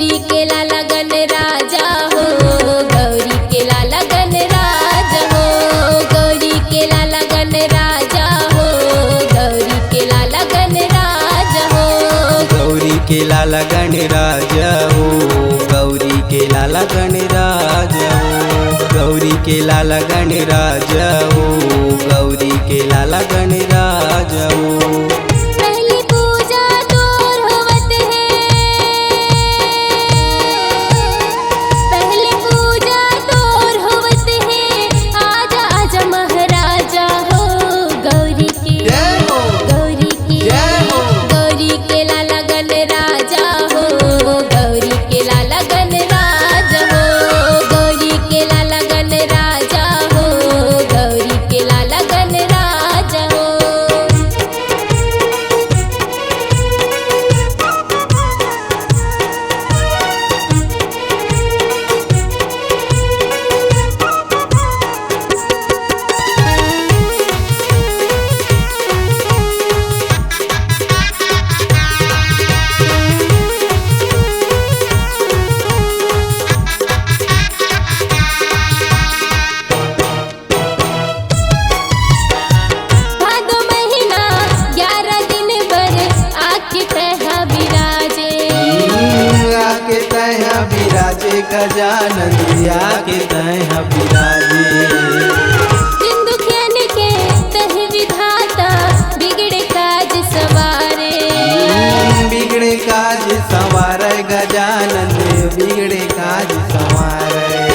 गौरी के लाला गण राजा हो, गौरी के लाला गण राजा हो, गौरी के लाला गण राजा हो, गौरी के लाला गण राजा हो, गौरी के लाला गण राजा हो, गौरी के लाला गण राजा हो, गौरी के लाला गण राजा हो, गौरी के लाला गण राजा हो। पहली पूजा तोर होवत है, पहली पूजा तोर होवत है, आजा आजा महाराजा हो, गौरी के गौरी के गौरी के लाला गण राजा हो, गौरी के लाला गण राजा हो, गौरी के लाला गण राजा हो, गौरी के लाला गण राजा हो। भादो महीना 11 दिन भर आके तहा विराजे, आके तैहा विराजे गजानन, आके तैहा विराजे। सिंधुखियन के तह विधाता, बिगड़े काज सवारे, बिगड़े काज संवारे गजानन, बिगड़े काज संवारे।